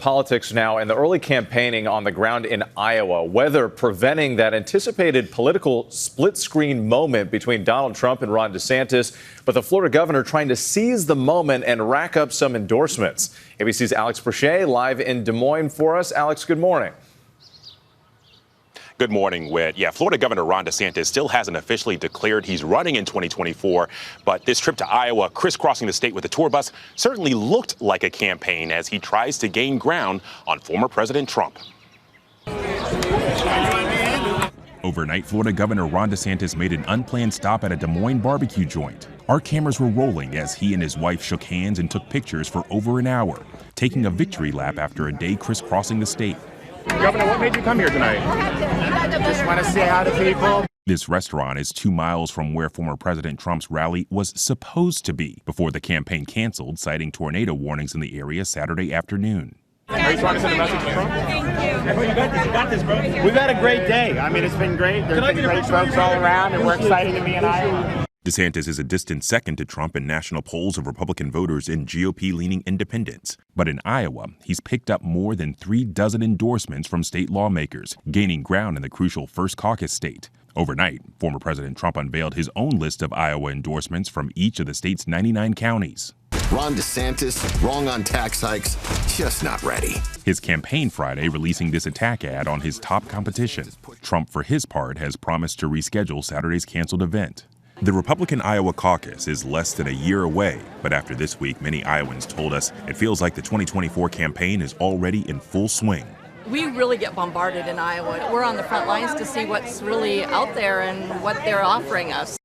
Politics now and the early campaigning on the ground in Iowa, weather preventing that anticipated political split screen moment between Donald Trump and Ron DeSantis, but the Florida governor trying to seize the moment and rack up some endorsements. ABC's Alex Brochet live in Des Moines for us. Alex, good morning. Good morning, Whit. Yeah, Florida Governor Ron DeSantis still hasn't officially declared he's running in 2024, but this trip to Iowa, crisscrossing the state with a tour bus, certainly looked like a campaign as he tries to gain ground on former President Trump. Overnight, Florida Governor Ron DeSantis made an unplanned stop at a Des Moines barbecue joint. Our cameras were rolling as he and his wife shook hands and took pictures for over an hour, taking a victory lap after a day crisscrossing the state. Governor, what made you come here tonight? Just want to say hi to people. This restaurant is 2 miles from where former President Trump's rally was supposed to be before the campaign canceled, citing tornado warnings in the area Saturday afternoon. Are you trying to send a message to Trump? Thank you. You got this, bro. We've had a great day. I mean, it's been great. There's been great folks all around, and we're excited to be in Iowa. DeSantis is a distant second to Trump in national polls of Republican voters and GOP-leaning independents. But in Iowa, he's picked up more than 36 endorsements from state lawmakers, gaining ground in the crucial first caucus state. Overnight, former President Trump unveiled his own list of Iowa endorsements from each of the state's 99 counties. Ron DeSantis, wrong on tax hikes, just not ready. His campaign Friday releasing this attack ad on his top competition. Trump, for his part, has promised to reschedule Saturday's canceled event. The Republican Iowa caucus is less than a year away, but after this week, many Iowans told us it feels like the 2024 campaign is already in full swing. We really get bombarded in Iowa. We're on the front lines to see what's really out there and what they're offering us.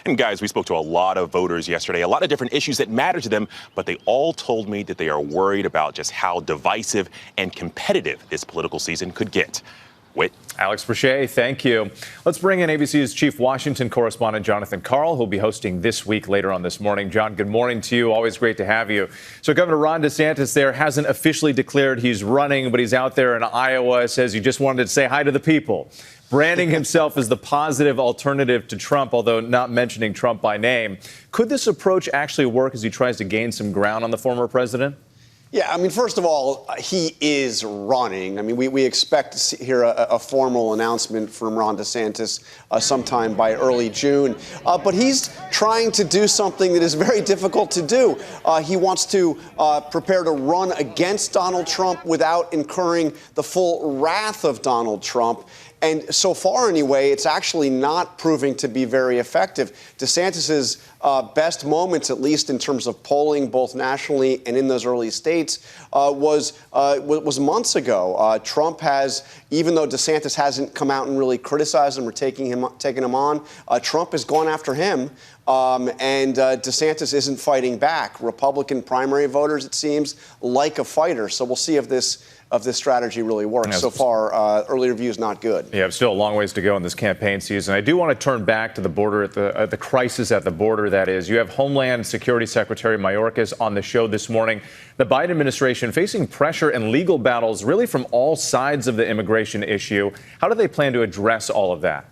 And guys, we spoke to a lot of voters yesterday, a lot of different issues that matter to them, but they all told me that they are worried about just how divisive and competitive this political season could get. Whit. Alex Brochet, thank you. Let's bring in ABC's chief Washington correspondent, Jonathan Karl, who'll be hosting This Week later on this morning. John, good morning to you. Always great to have you. So Governor Ron DeSantis there hasn't officially declared he's running, but he's out there in Iowa, says he just wanted to say hi to the people, branding himself as the positive alternative to Trump, although not mentioning Trump by name. Could this approach actually work as he tries to gain some ground on the former president? Yeah, I mean, first of all, he is running. I mean, we expect to hear a formal announcement from Ron DeSantis sometime by early June. But he's trying to do something that is very difficult to do. He wants to prepare to run against Donald Trump without incurring the full wrath of Donald Trump. And so far, anyway, it's actually not proving to be very effective. DeSantis's best moments, at least in terms of polling, both nationally and in those early states, was months ago. Trump has, even though DeSantis hasn't come out and really criticized him or taking him on, Trump has gone after him. And DeSantis isn't fighting back. Republican primary voters, it seems, like a fighter. So we'll see if this strategy really works. Yeah, so far, early review is not good. Yeah, still a long ways to go in this campaign season. I do want to turn back to the border, the crisis at the border, that is. You have Homeland Security Secretary Mayorkas on the show this morning. The Biden administration facing pressure and legal battles really from all sides of the immigration issue. How do they plan to address all of that?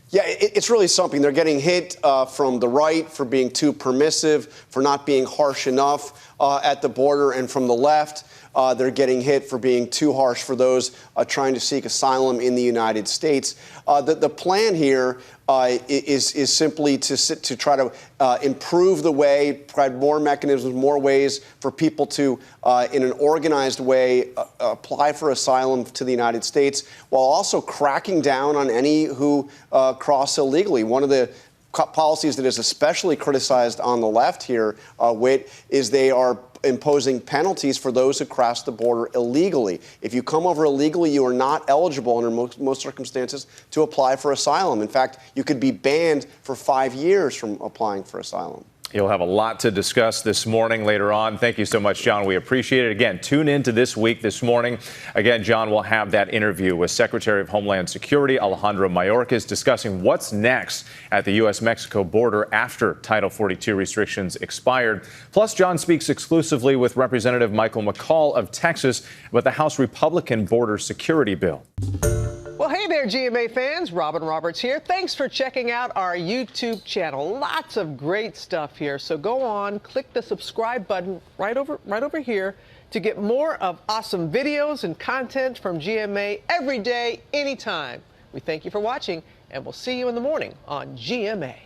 Yeah, it's really something. They're getting hit from the right for being too permissive, for not being harsh enough at the border, and from the left, they're getting hit for being too harsh for those trying to seek asylum in the United States. The plan here is simply to try to improve the way, provide more mechanisms, more ways for people to, in an organized way, apply for asylum to the United States, while also cracking down on any who cross illegally. One of the policies that is especially criticized on the left here, Whit, is they are imposing penalties for those who cross the border illegally. If you come over illegally, you are not eligible under most circumstances to apply for asylum. In fact, you could be banned for 5 years from applying for asylum. You'll have a lot to discuss this morning later on. Thank you so much, John. We appreciate it. Again, tune in to This Week this morning. Again, John will have that interview with Secretary of Homeland Security Alejandro Mayorkas discussing what's next at the U.S.-Mexico border after Title 42 restrictions expired. Plus, John speaks exclusively with Representative Michael McCaul of Texas about the House Republican border security bill. Well, hey there, GMA fans. Robin Roberts here. Thanks for checking out our YouTube channel. Lots of great stuff here. So go on, click the subscribe button right over here. to get more of awesome videos and content from GMA every day, anytime. We thank you for watching, and we'll see you in the morning on GMA.